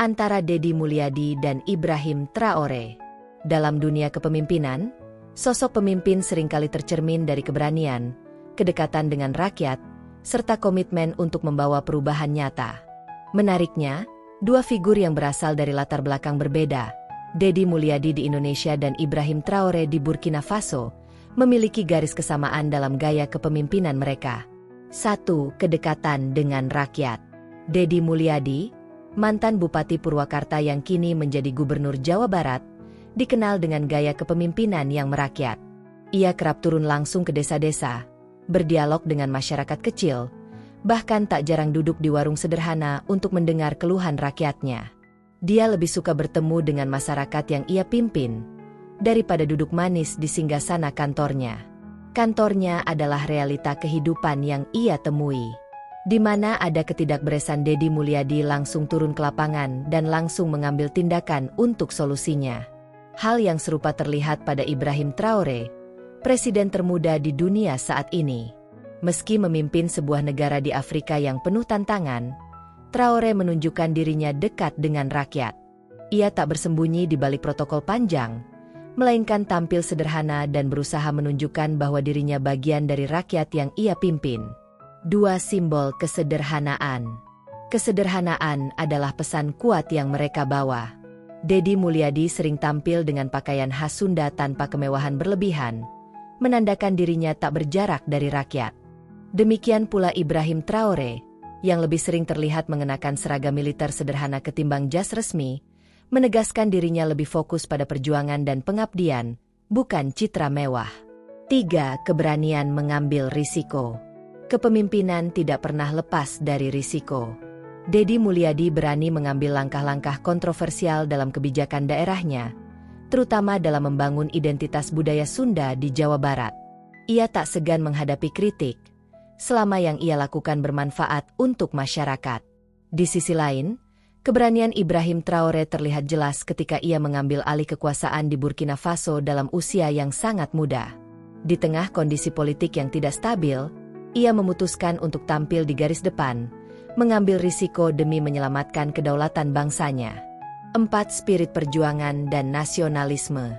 antara Deddy Mulyadi dan Ibrahim Traoré. Dalam dunia kepemimpinan, sosok pemimpin seringkali tercermin dari keberanian, kedekatan dengan rakyat, serta komitmen untuk membawa perubahan nyata. Menariknya, dua figur yang berasal dari latar belakang berbeda, Deddy Mulyadi di Indonesia dan Ibrahim Traoré di Burkina Faso, memiliki garis kesamaan dalam gaya kepemimpinan mereka. 1. Kedekatan dengan rakyat. Deddy Mulyadi, mantan Bupati Purwakarta yang kini menjadi Gubernur Jawa Barat, dikenal dengan gaya kepemimpinan yang merakyat. Ia kerap turun langsung ke desa-desa, berdialog dengan masyarakat kecil, bahkan tak jarang duduk di warung sederhana untuk mendengar keluhan rakyatnya. Dia lebih suka bertemu dengan masyarakat yang ia pimpin, daripada duduk manis di singgasana kantornya. Kantornya adalah realita kehidupan yang ia temui, di mana ada ketidakberesan. Deddy Mulyadi langsung turun ke lapangan dan langsung mengambil tindakan untuk solusinya. Hal yang serupa terlihat pada Ibrahim Traoré, presiden termuda di dunia saat ini. Meski memimpin sebuah negara di Afrika yang penuh tantangan, Traoré menunjukkan dirinya dekat dengan rakyat. Ia tak bersembunyi di balik protokol panjang, melainkan tampil sederhana dan berusaha menunjukkan bahwa dirinya bagian dari rakyat yang ia pimpin. 2. Simbol kesederhanaan. Kesederhanaan adalah pesan kuat yang mereka bawa. Deddy Mulyadi sering tampil dengan pakaian khas Sunda tanpa kemewahan berlebihan, menandakan dirinya tak berjarak dari rakyat. Demikian pula Ibrahim Traoré, yang lebih sering terlihat mengenakan seragam militer sederhana ketimbang jas resmi, menegaskan dirinya lebih fokus pada perjuangan dan pengabdian, bukan citra mewah. 3. Keberanian mengambil risiko. Kepemimpinan tidak pernah lepas dari risiko. Deddy Mulyadi berani mengambil langkah-langkah kontroversial dalam kebijakan daerahnya, terutama dalam membangun identitas budaya Sunda di Jawa Barat. Ia tak segan menghadapi kritik, selama yang ia lakukan bermanfaat untuk masyarakat. Di sisi lain, keberanian Ibrahim Traoré terlihat jelas ketika ia mengambil alih kekuasaan di Burkina Faso dalam usia yang sangat muda. Di tengah kondisi politik yang tidak stabil, ia memutuskan untuk tampil di garis depan, mengambil risiko demi menyelamatkan kedaulatan bangsanya. 4. Spirit perjuangan dan nasionalisme.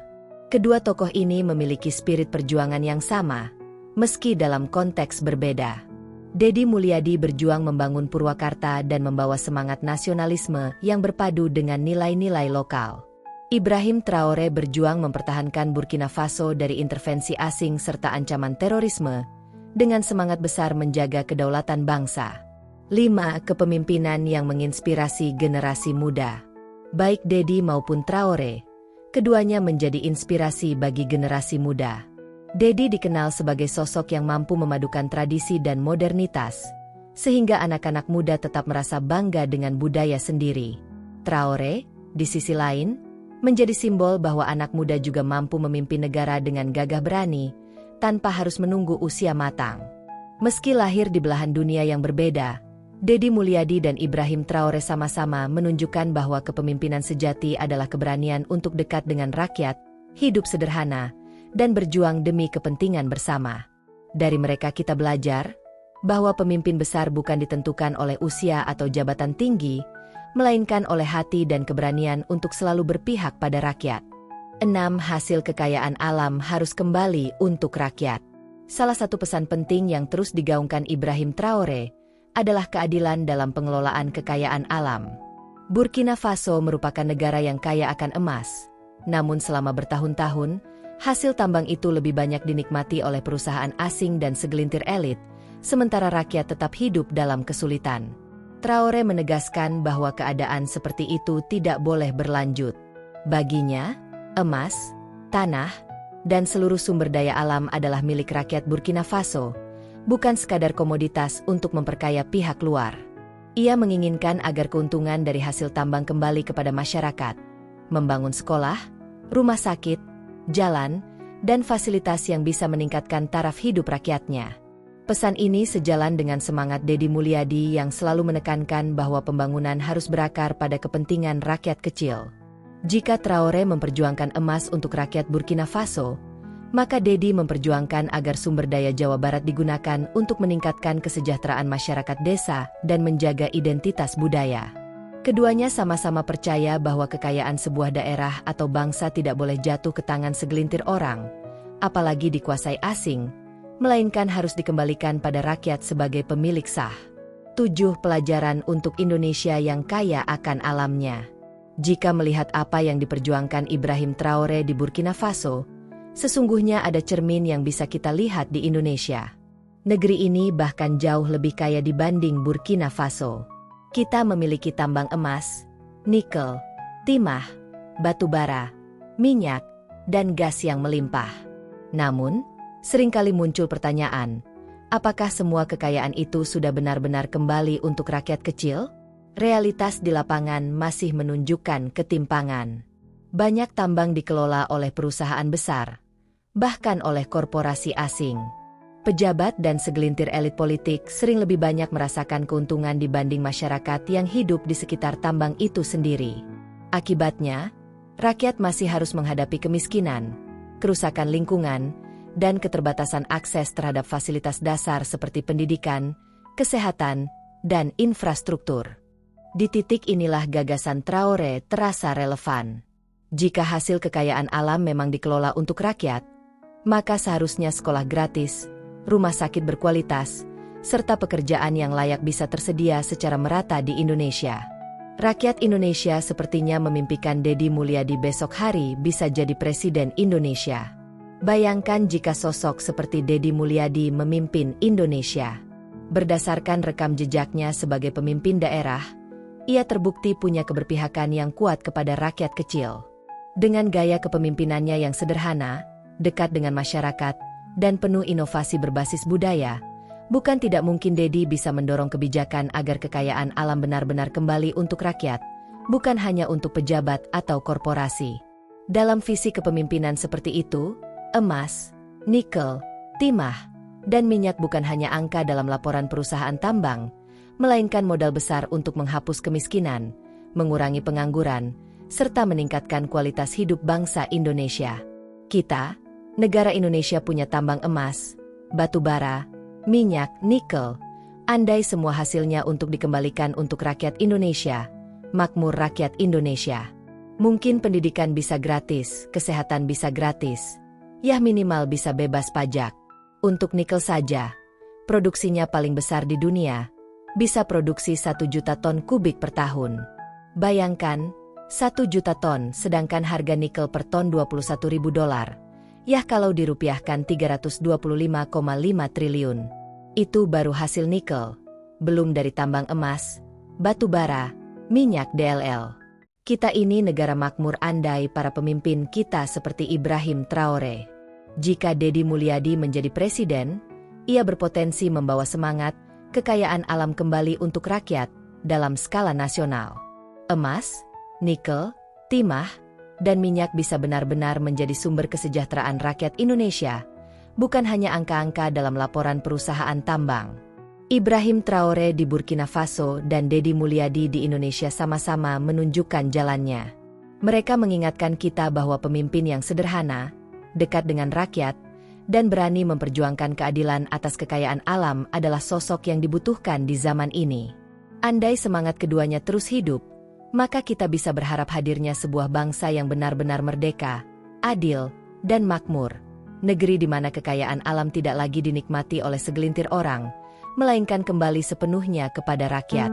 Kedua tokoh ini memiliki spirit perjuangan yang sama, meski dalam konteks berbeda. Deddy Mulyadi berjuang membangun Purwakarta dan membawa semangat nasionalisme yang berpadu dengan nilai-nilai lokal. Ibrahim Traoré berjuang mempertahankan Burkina Faso dari intervensi asing serta ancaman terorisme, dengan semangat besar menjaga kedaulatan bangsa. 5. Kepemimpinan yang menginspirasi generasi muda. Baik Deddy maupun Traoré, keduanya menjadi inspirasi bagi generasi muda. Deddy dikenal sebagai sosok yang mampu memadukan tradisi dan modernitas, sehingga anak-anak muda tetap merasa bangga dengan budaya sendiri. Traoré, di sisi lain, menjadi simbol bahwa anak muda juga mampu memimpin negara dengan gagah berani, tanpa harus menunggu usia matang. Meski lahir di belahan dunia yang berbeda, Deddy Mulyadi dan Ibrahim Traoré sama-sama menunjukkan bahwa kepemimpinan sejati adalah keberanian untuk dekat dengan rakyat, hidup sederhana, dan berjuang demi kepentingan bersama. Dari mereka kita belajar bahwa pemimpin besar bukan ditentukan oleh usia atau jabatan tinggi, melainkan oleh hati dan keberanian untuk selalu berpihak pada rakyat. 6. Hasil kekayaan alam harus kembali untuk rakyat. Salah satu pesan penting yang terus digaungkan Ibrahim Traoré adalah keadilan dalam pengelolaan kekayaan alam. Burkina Faso merupakan negara yang kaya akan emas, namun selama bertahun-tahun, hasil tambang itu lebih banyak dinikmati oleh perusahaan asing dan segelintir elit, sementara rakyat tetap hidup dalam kesulitan. Traoré menegaskan bahwa keadaan seperti itu tidak boleh berlanjut. Baginya, emas, tanah, dan seluruh sumber daya alam adalah milik rakyat Burkina Faso, bukan sekadar komoditas untuk memperkaya pihak luar. Ia menginginkan agar keuntungan dari hasil tambang kembali kepada masyarakat, membangun sekolah, rumah sakit, jalan, dan fasilitas yang bisa meningkatkan taraf hidup rakyatnya. Pesan ini sejalan dengan semangat Deddy Mulyadi yang selalu menekankan bahwa pembangunan harus berakar pada kepentingan rakyat kecil. Jika Traoré memperjuangkan emas untuk rakyat Burkina Faso, maka Deddy memperjuangkan agar sumber daya Jawa Barat digunakan untuk meningkatkan kesejahteraan masyarakat desa dan menjaga identitas budaya. Keduanya sama-sama percaya bahwa kekayaan sebuah daerah atau bangsa tidak boleh jatuh ke tangan segelintir orang, apalagi dikuasai asing, melainkan harus dikembalikan pada rakyat sebagai pemilik sah. 7 pelajaran untuk Indonesia yang kaya akan alamnya. Jika melihat apa yang diperjuangkan Ibrahim Traoré di Burkina Faso, sesungguhnya ada cermin yang bisa kita lihat di Indonesia. Negeri ini bahkan jauh lebih kaya dibanding Burkina Faso. Kita memiliki tambang emas, nikel, timah, batu bara, minyak, dan gas yang melimpah. Namun, seringkali muncul pertanyaan, apakah semua kekayaan itu sudah benar-benar kembali untuk rakyat kecil? Realitas di lapangan masih menunjukkan ketimpangan. Banyak tambang dikelola oleh perusahaan besar, bahkan oleh korporasi asing. Pejabat dan segelintir elit politik sering lebih banyak merasakan keuntungan dibanding masyarakat yang hidup di sekitar tambang itu sendiri. Akibatnya, rakyat masih harus menghadapi kemiskinan, kerusakan lingkungan, dan keterbatasan akses terhadap fasilitas dasar seperti pendidikan, kesehatan, dan infrastruktur. Di titik inilah gagasan Traoré terasa relevan. Jika hasil kekayaan alam memang dikelola untuk rakyat, maka seharusnya sekolah gratis, rumah sakit berkualitas, serta pekerjaan yang layak bisa tersedia secara merata di Indonesia. Rakyat Indonesia sepertinya memimpikan Deddy Mulyadi besok hari bisa jadi Presiden Indonesia. Bayangkan jika sosok seperti Deddy Mulyadi memimpin Indonesia. Berdasarkan rekam jejaknya sebagai pemimpin daerah, ia terbukti punya keberpihakan yang kuat kepada rakyat kecil. Dengan gaya kepemimpinannya yang sederhana, dekat dengan masyarakat, dan penuh inovasi berbasis budaya, bukan tidak mungkin Deddy bisa mendorong kebijakan agar kekayaan alam benar-benar kembali untuk rakyat, bukan hanya untuk pejabat atau korporasi. Dalam visi kepemimpinan seperti itu, emas, nikel, timah, dan minyak bukan hanya angka dalam laporan perusahaan tambang, melainkan modal besar untuk menghapus kemiskinan, mengurangi pengangguran, serta meningkatkan kualitas hidup bangsa Indonesia. Kita, negara Indonesia punya tambang emas, batu bara, minyak, nikel. Andai semua hasilnya untuk dikembalikan untuk rakyat Indonesia, makmur rakyat Indonesia. Mungkin pendidikan bisa gratis, kesehatan bisa gratis, ya minimal bisa bebas pajak. Untuk nikel saja, produksinya paling besar di dunia, bisa produksi 1 juta ton kubik per tahun. Bayangkan, 1 juta ton sedangkan harga nikel per ton $21.000. Ya kalau dirupiahkan 325,5 triliun. Itu baru hasil nikel, belum dari tambang emas, batu bara, minyak DLL. Kita ini negara makmur andai para pemimpin kita seperti Ibrahim Traoré. Jika Deddy Mulyadi menjadi presiden, ia berpotensi membawa semangat, kekayaan alam kembali untuk rakyat dalam skala nasional. Emas, nikel, timah, dan minyak bisa benar-benar menjadi sumber kesejahteraan rakyat Indonesia, bukan hanya angka-angka dalam laporan perusahaan tambang. Ibrahim Traoré di Burkina Faso dan Deddy Mulyadi di Indonesia sama-sama menunjukkan jalannya. Mereka mengingatkan kita bahwa pemimpin yang sederhana, dekat dengan rakyat, dan berani memperjuangkan keadilan atas kekayaan alam adalah sosok yang dibutuhkan di zaman ini. Andai semangat keduanya terus hidup, maka kita bisa berharap hadirnya sebuah bangsa yang benar-benar merdeka, adil, dan makmur. Negeri di mana kekayaan alam tidak lagi dinikmati oleh segelintir orang, melainkan kembali sepenuhnya kepada rakyat.